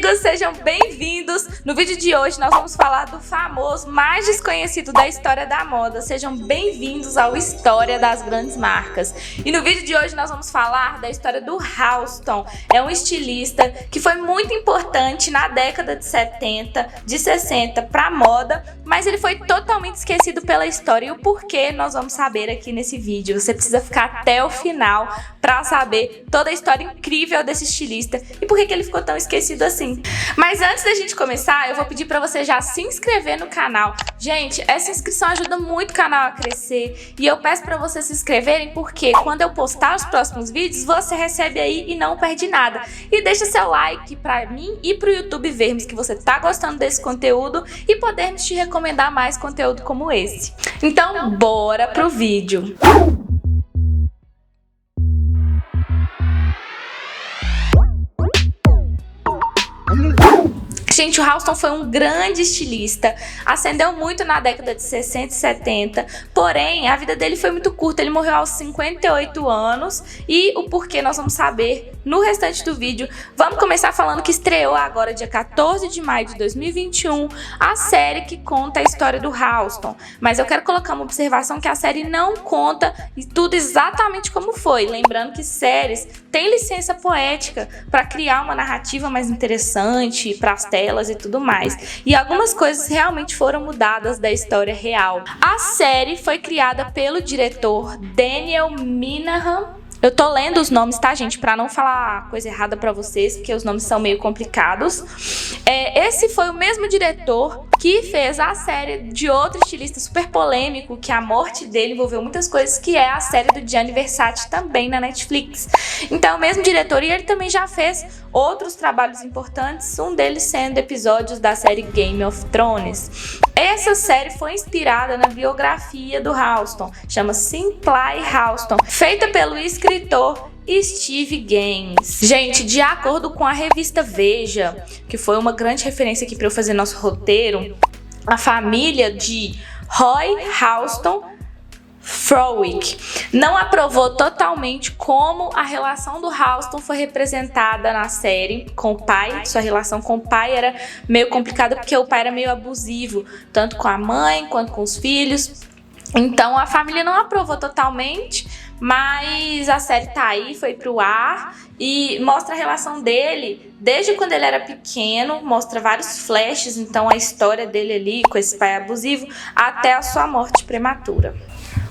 amigos, sejam bem-vindos! No vídeo de hoje nós vamos falar do famoso mais desconhecido da história da moda. Sejam bem-vindos ao História das Grandes Marcas. E no vídeo de hoje nós vamos falar da história do Halston. É um estilista que foi muito importante na década de 70, de 60 para moda, mas ele foi totalmente esquecido pela história. E o porquê nós vamos saber aqui nesse vídeo. Você precisa ficar até o final para saber toda a história incrível desse estilista e por que ele ficou tão esquecido assim. Mas antes da gente começar, eu vou pedir para você já se inscrever no canal. Gente, essa inscrição ajuda muito o canal a crescer e eu peço para vocês se inscreverem porque quando eu postar os próximos vídeos, você recebe aí e não perde nada. E deixa seu like para mim e para o YouTube vermos que você tá gostando desse conteúdo e podermos te recomendar mais conteúdo como esse. Então, bora pro vídeo. Gente, o Halston foi um grande estilista, ascendeu muito na década de 60 e 70, porém a vida dele foi muito curta, ele morreu aos 58 anos e o porquê nós vamos saber no restante do vídeo. Vamos começar falando que estreou agora dia 14 de maio de 2021 a série que conta a história do Halston, mas eu quero colocar uma observação que a série não conta tudo exatamente como foi, lembrando que séries têm licença poética para criar uma narrativa mais interessante para as telas e tudo mais. E algumas coisas realmente foram mudadas da história real. A série foi criada pelo diretor Daniel Minahan. Eu tô lendo os nomes, tá, gente? Pra não falar coisa errada pra vocês, porque os nomes são meio complicados. Esse foi o mesmo diretor que fez a série de outro estilista super polêmico, que a morte dele envolveu muitas coisas, que é a série do Gianni Versace, também na Netflix. Então, o mesmo diretor, e ele também já fez outros trabalhos importantes, um deles sendo episódios da série Game of Thrones. Essa série foi inspirada na biografia do Halston, chama Simply Halston, feita pelo escritor Steve Gaines. Gente, de acordo com a revista Veja, que foi uma grande referência aqui para eu fazer nosso roteiro, a família de Roy Halston Frowick não aprovou totalmente como a relação do Halston foi representada na série com o pai. Sua relação com o pai era meio complicada porque o pai era meio abusivo, tanto com a mãe quanto com os filhos. Então a família não aprovou totalmente, mas a série tá aí, foi pro ar e mostra a relação dele desde quando ele era pequeno, mostra vários flashes, então a história dele ali com esse pai abusivo até a sua morte prematura.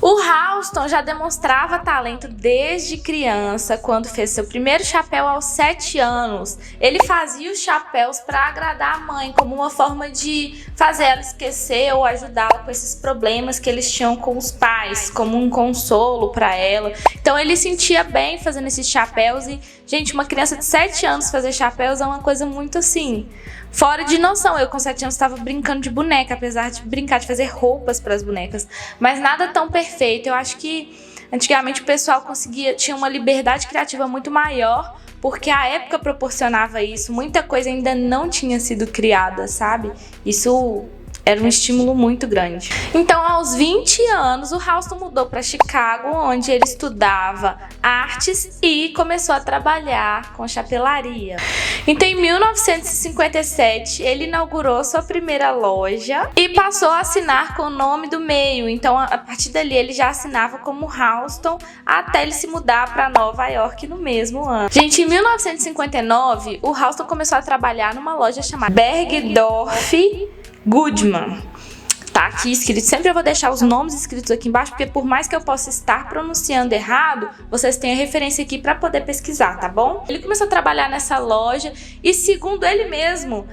O Halston já demonstrava talento desde criança, quando fez seu primeiro chapéu aos 7 anos. Ele fazia os chapéus para agradar a mãe, como uma forma de fazer ela esquecer ou ajudá-la com esses problemas que eles tinham com os pais, como um consolo para ela. Então ele sentia bem fazendo esses chapéus e, gente, uma criança de 7 anos fazer chapéus é uma coisa muito assim, fora de noção. Eu com 7 anos estava brincando de boneca, apesar de brincar de fazer roupas para as bonecas, mas nada tão perfeito. Eu acho que antigamente o pessoal tinha uma liberdade criativa muito maior, porque a época proporcionava isso, muita coisa ainda não tinha sido criada, sabe? Isso era um estímulo muito grande. Então, aos 20 anos, o Halston mudou para Chicago, onde ele estudava artes e começou a trabalhar com chapelaria. Então, em 1957, ele inaugurou sua primeira loja e passou a assinar com o nome do meio. Então, a partir dali, ele já assinava como Halston até ele se mudar para Nova York no mesmo ano. Gente, em 1959, o Halston começou a trabalhar numa loja chamada Bergdorf Goodman. Tá aqui escrito, sempre eu vou deixar os nomes escritos aqui embaixo, porque por mais que eu possa estar pronunciando errado, vocês têm a referência aqui para poder pesquisar, tá bom? Ele começou a trabalhar nessa loja e, segundo ele mesmo,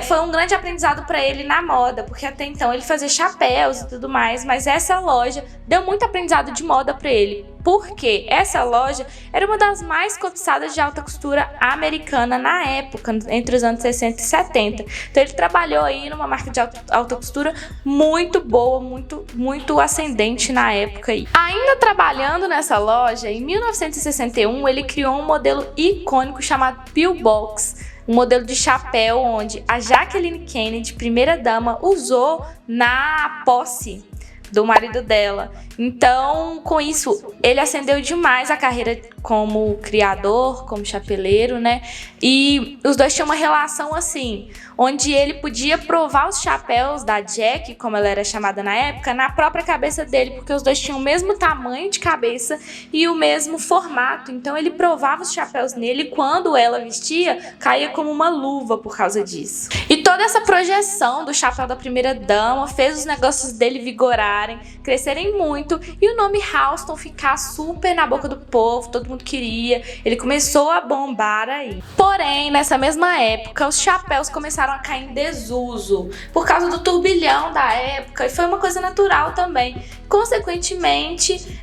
foi um grande aprendizado para ele na moda, porque até então ele fazia chapéus e tudo mais, mas essa loja deu muito aprendizado de moda para ele, porque essa loja era uma das mais cobiçadas de alta costura americana na época, entre os anos 60 e 70. Então ele trabalhou aí numa marca de alta costura muito boa, muito ascendente na época aí. Ainda trabalhando nessa loja, em 1961 ele criou um modelo icônico chamado Pillbox, um modelo de chapéu onde a Jacqueline Kennedy, primeira dama, usou na posse do marido dela. Então, com isso, ele ascendeu demais a carreira como criador, como chapeleiro, né? E os dois tinham uma relação assim, onde ele podia provar os chapéus da Jack, como ela era chamada na época, na própria cabeça dele, porque os dois tinham o mesmo tamanho de cabeça e o mesmo formato. Então ele provava os chapéus nele e quando ela vestia, caía como uma luva por causa disso. E toda essa projeção do chapéu da primeira dama fez os negócios dele vigorarem, crescerem muito e o nome Halston ficar super na boca do povo, todo mundo queria, ele começou a bombar aí. Porém, nessa mesma época, os chapéus começaram a cair em desuso por causa do turbilhão da época e foi uma coisa natural também. Consequentemente,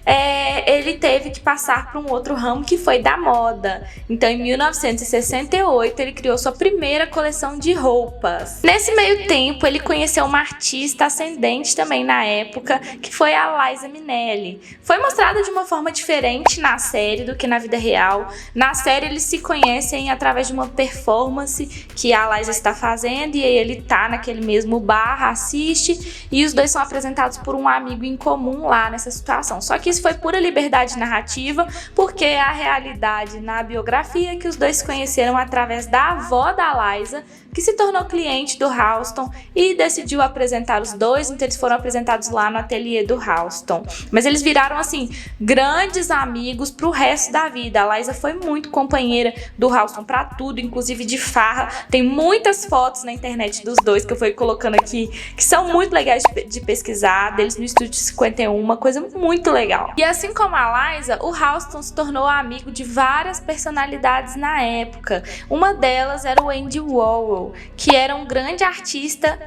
ele teve que passar para um outro ramo que foi da moda. Então, em 1968, ele criou sua primeira coleção de roupas. Nesse meio tempo, ele conheceu uma artista ascendente também na época, que foi a Liza Minnelli. Foi mostrada de uma forma diferente na série do que na vida real. Na série, eles se conhecem através de uma performance que a Liza está fazendo e ele tá naquele mesmo bar, assiste e os dois são apresentados por um amigo em comum lá nessa situação. Só que isso foi pura liberdade narrativa, porque a realidade na biografia é que os dois se conheceram através da avó da Liza, que se tornou cliente do Halston e decidiu apresentar os dois, então eles foram apresentados lá no ateliê do Halston. Mas eles viraram, assim, grandes amigos pro resto da vida. A Liza foi muito companheira do Halston pra tudo, inclusive de farra. Tem muitas fotos na internet dos dois que eu fui colocando aqui, que são muito legais de pesquisar, deles no Estúdio 51, uma coisa muito legal. E assim como a Liza, o Halston se tornou amigo de várias personalidades na época. Uma delas era o Andy Warhol, que era um grande artista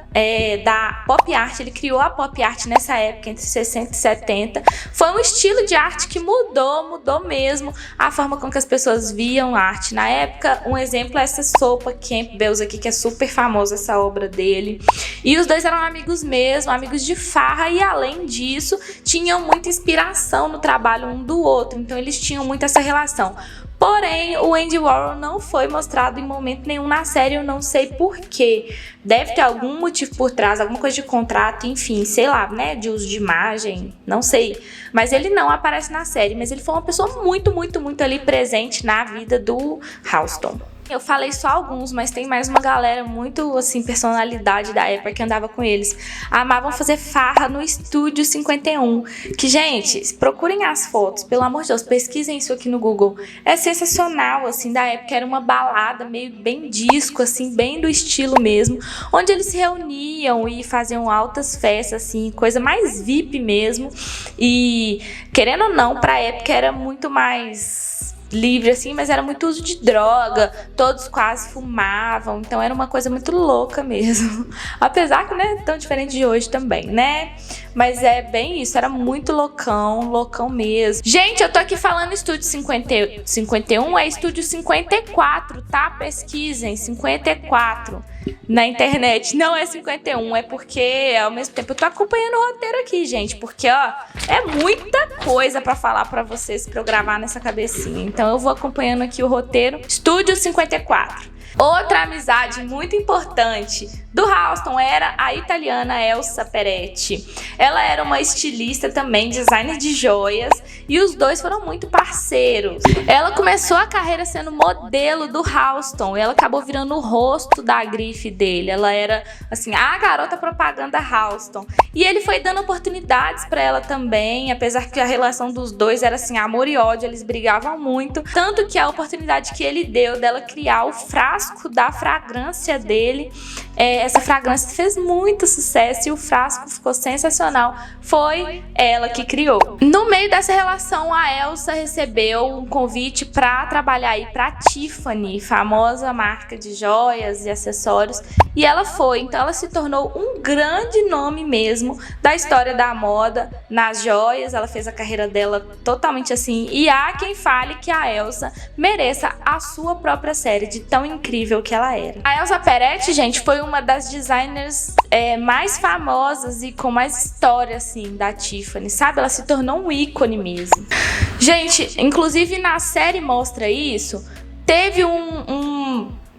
da pop art. Ele criou a pop art nessa época, entre 60 e 70. Foi um estilo de arte que mudou mesmo a forma com que as pessoas viam arte na época. Um exemplo é essa sopa Campbell's aqui, que é super famosa, essa obra dele. E os dois eram amigos mesmo, amigos de farra, e além disso, tinham muita inspiração no trabalho um do outro. Então eles tinham muito essa relação. Porém, o Andy Warhol não foi mostrado em momento nenhum na série, eu não sei porquê. Deve ter algum motivo por trás, alguma coisa de contrato, enfim, sei lá, né, de uso de imagem, não sei. Mas ele não aparece na série, mas ele foi uma pessoa muito ali presente na vida do Halston. Eu falei só alguns, mas tem mais uma galera muito, assim, personalidade da época que andava com eles. Amavam fazer farra no Estúdio 51. Que, gente, procurem as fotos, pelo amor de Deus, pesquisem isso aqui no Google. É sensacional, assim, da época. Era uma balada meio bem disco, assim, bem do estilo mesmo. Onde eles se reuniam e faziam altas festas, assim, coisa mais VIP mesmo. E, querendo ou não, pra época era muito mais livre, assim, mas era muito uso de droga, todos quase fumavam, então era uma coisa muito louca mesmo. Apesar que não é tão diferente de hoje também, né? Mas é bem isso, era muito loucão mesmo. Gente, eu tô aqui falando Estúdio 51, é Estúdio 54, tá? Pesquisem, 54 na internet. Não é 51, é porque ao mesmo tempo eu tô acompanhando o roteiro aqui, gente, porque, ó, é muita coisa pra falar pra vocês, pra eu gravar nessa cabecinha. Então eu vou acompanhando aqui o roteiro. Estúdio 54. Outra amizade muito importante do Halston era a italiana Elsa Peretti. Ela era uma estilista também, designer de joias, e os dois foram muito parceiros. Ela começou a carreira sendo modelo do Halston, e ela acabou virando o rosto da grife dele. Ela era, assim, a garota propaganda Halston. E ele foi dando oportunidades para ela também, apesar que a relação dos dois era, assim, amor e ódio, eles brigavam muito. Tanto que a oportunidade que ele deu dela criar o frasco da fragrância dele, essa fragrância fez muito sucesso e o frasco ficou sensacional. Foi ela que criou. No meio dessa relação, a Elsa recebeu um convite para trabalhar aí para Tiffany, famosa marca de joias e acessórios, e ela foi. Então ela se tornou um grande nome mesmo da história da moda nas joias. Ela fez a carreira dela totalmente assim, e há quem fale que a Elsa mereça a sua própria série de tão incrível que ela era. A Elsa Peretti, gente, foi uma das designers mais famosas e com mais história, assim, da Tiffany, sabe? Ela se tornou um ícone mesmo. Gente, inclusive na série mostra isso. Teve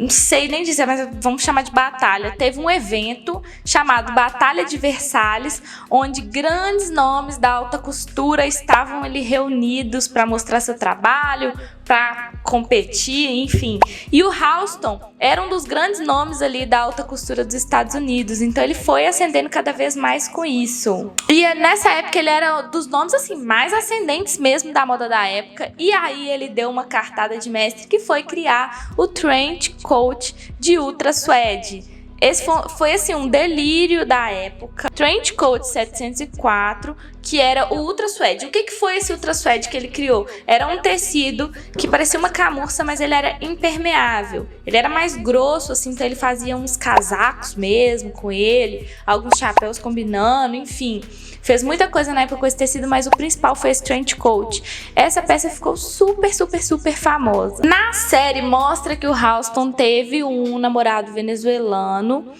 não sei nem dizer, mas vamos chamar de batalha. Teve um evento chamado Batalha de Versalhes, onde grandes nomes da alta costura estavam ali reunidos para mostrar seu trabalho, para competir, enfim. E o Halston era um dos grandes nomes ali da alta costura dos Estados Unidos, então ele foi ascendendo cada vez mais com isso. E nessa época ele era dos nomes assim mais ascendentes mesmo da moda da época, e aí ele deu uma cartada de mestre que foi criar o Trench Coat de Ultra Suede. Esse foi assim um delírio da época. Trench Coat 704, que era o Ultra Suede. O que foi esse Ultra Suede que ele criou? Era um tecido que parecia uma camurça, mas ele era impermeável. Ele era mais grosso, assim, então ele fazia uns casacos mesmo com ele, alguns chapéus combinando, enfim. Fez muita coisa na época com esse tecido, mas o principal foi esse Trench Coat. Essa peça ficou super, super, super famosa. Na série mostra que o Halston teve um namorado venezuelano.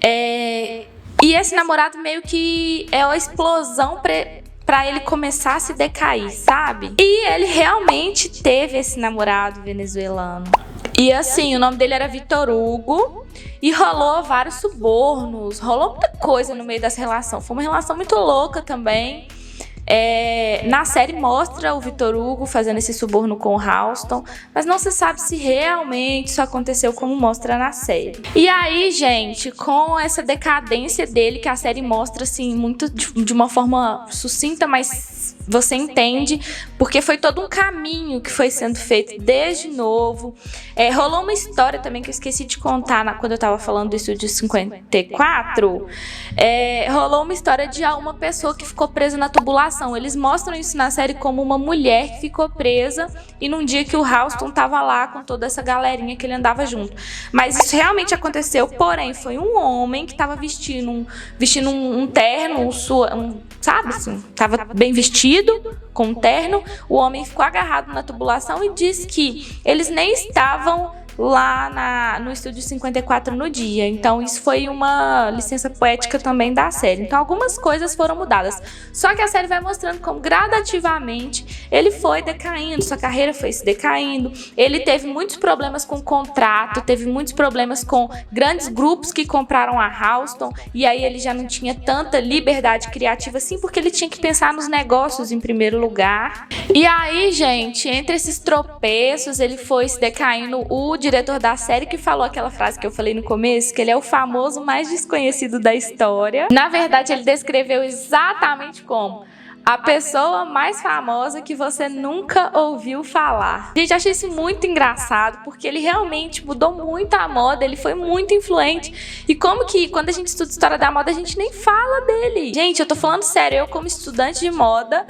E esse namorado meio que é a explosão pra ele começar a se decair, sabe? E ele realmente teve esse namorado venezuelano. E assim, o nome dele era Vitor Hugo. E rolou vários subornos, rolou muita coisa no meio dessa relação. Foi uma relação muito louca também. Na série mostra o Vitor Hugo fazendo esse suborno com o Halston, mas não se sabe se realmente isso aconteceu como mostra na série. E aí, gente, com essa decadência dele, que a série mostra assim, muito de uma forma sucinta, mas você entende, porque foi todo um caminho que foi sendo feito desde novo. Rolou uma história também que eu esqueci de contar quando eu tava falando do Estúdio 54. Rolou uma história de uma pessoa que ficou presa na tubulação. Eles mostram isso na série como uma mulher que ficou presa e num dia que o Halston tava lá com toda essa galerinha que ele andava junto. Mas isso realmente aconteceu, porém foi um homem que tava vestindo um terno, sabe assim, tava bem vestido, com um terno. O homem ficou agarrado na tubulação e disse que eles nem estavam lá no Estúdio 54 no dia. Então isso foi uma licença poética também da série. Então algumas coisas foram mudadas. Só que a série vai mostrando como gradativamente ele foi decaindo, sua carreira foi se decaindo. Ele teve muitos problemas com contrato, teve muitos problemas com grandes grupos que compraram a Halston, e aí ele já não tinha tanta liberdade criativa assim, porque ele tinha que pensar nos negócios em primeiro lugar. E aí, gente, entre esses tropeços, ele foi se decaindo. O diretor da série que falou aquela frase que eu falei no começo, que ele é o famoso mais desconhecido da história. Na verdade, ele descreveu exatamente como a pessoa mais famosa que você nunca ouviu falar. Gente, eu achei isso muito engraçado, porque ele realmente mudou muito a moda, ele foi muito influente. E como que, quando a gente estuda história da moda, a gente nem fala dele. Gente, eu tô falando sério, eu como estudante de moda,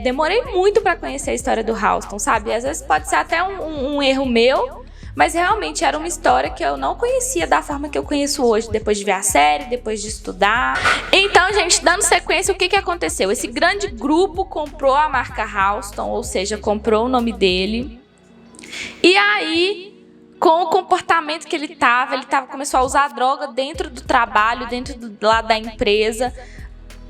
demorei muito pra conhecer a história do Halston, sabe? Às vezes pode ser até um erro meu, mas realmente era uma história que eu não conhecia da forma que eu conheço hoje, depois de ver a série, depois de estudar. Então, gente, dando sequência, o que aconteceu? Esse grande grupo comprou a marca Halston, ou seja, comprou o nome dele. E aí, com o comportamento que ele começou a usar droga dentro do trabalho, dentro lá da empresa.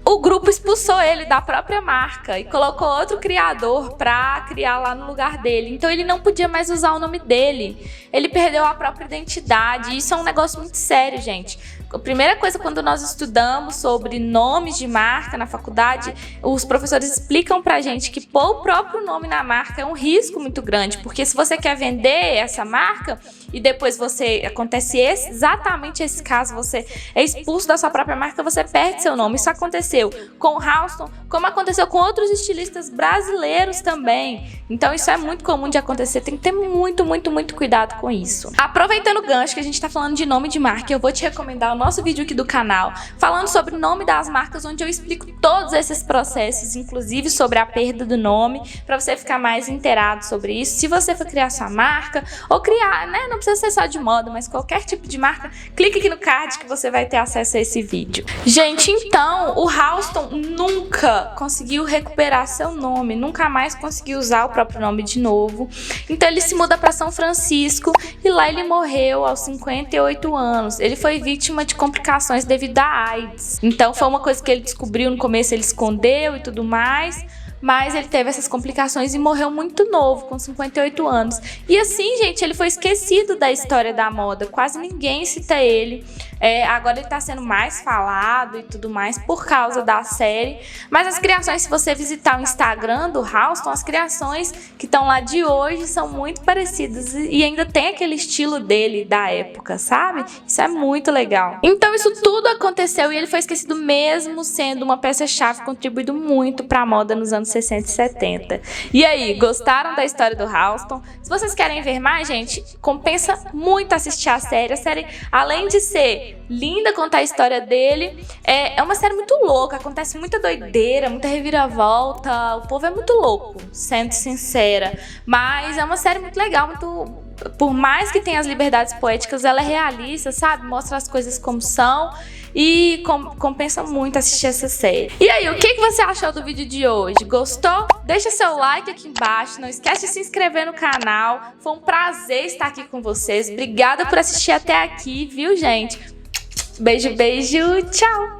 O grupo expulsou ele da própria marca e colocou outro criador para criar lá no lugar dele. Então ele não podia mais usar o nome dele. Ele perdeu a própria identidade. Isso é um negócio muito sério, gente. A primeira coisa, quando nós estudamos sobre nomes de marca na faculdade, os professores explicam pra gente que pôr o próprio nome na marca é um risco muito grande, porque se você quer vender essa marca e depois acontece exatamente esse caso, você é expulso da sua própria marca, você perde seu nome. Isso aconteceu com o Halston, como aconteceu com outros estilistas brasileiros também. Então isso é muito comum de acontecer, tem que ter muito, muito, muito cuidado com isso. Aproveitando o gancho que a gente tá falando de nome de marca, eu vou te recomendar o nosso vídeo aqui do canal, falando sobre o nome das marcas, onde eu explico todos esses processos, inclusive sobre a perda do nome, para você ficar mais inteirado sobre isso. Se você for criar sua marca, ou criar, né, não precisa ser só de moda, mas qualquer tipo de marca, clique aqui no card que você vai ter acesso a esse vídeo. Gente, então, o Halston nunca conseguiu recuperar seu nome, nunca mais conseguiu usar o próprio nome de novo. Então ele se muda para São Francisco e lá ele morreu aos 58 anos. Ele foi vítima de complicações devido à AIDS. Então foi uma coisa que ele descobriu no começo, ele escondeu e tudo mais. mas ele teve essas complicações e morreu muito novo, com 58 anos. E assim, gente, ele foi esquecido da história da moda, quase ninguém cita ele. Agora ele tá sendo mais falado e tudo mais por causa da série, mas as criações, se você visitar o Instagram do Halston, as criações que estão lá de hoje são muito parecidas e ainda tem aquele estilo dele da época, sabe? Isso é muito legal. Então isso tudo aconteceu e ele foi esquecido mesmo sendo uma peça-chave, contribuindo muito pra moda nos anos 60 e 70. E aí, gostaram da história do Halston? Se vocês querem ver mais, gente, compensa muito assistir a série. A série, além de ser linda, contar a história dele, é uma série muito louca, acontece muita doideira, muita reviravolta, o povo é muito louco, sendo sincera, mas é uma série muito legal, por mais que tenha as liberdades poéticas, ela é realista, sabe? Mostra as coisas como são e compensa muito assistir essa série. E aí, o que você achou do vídeo de hoje? Gostou? Deixa seu like aqui embaixo, não esquece de se inscrever no canal. Foi um prazer estar aqui com vocês. Obrigada por assistir até aqui, viu, gente? Beijo, beijo, tchau!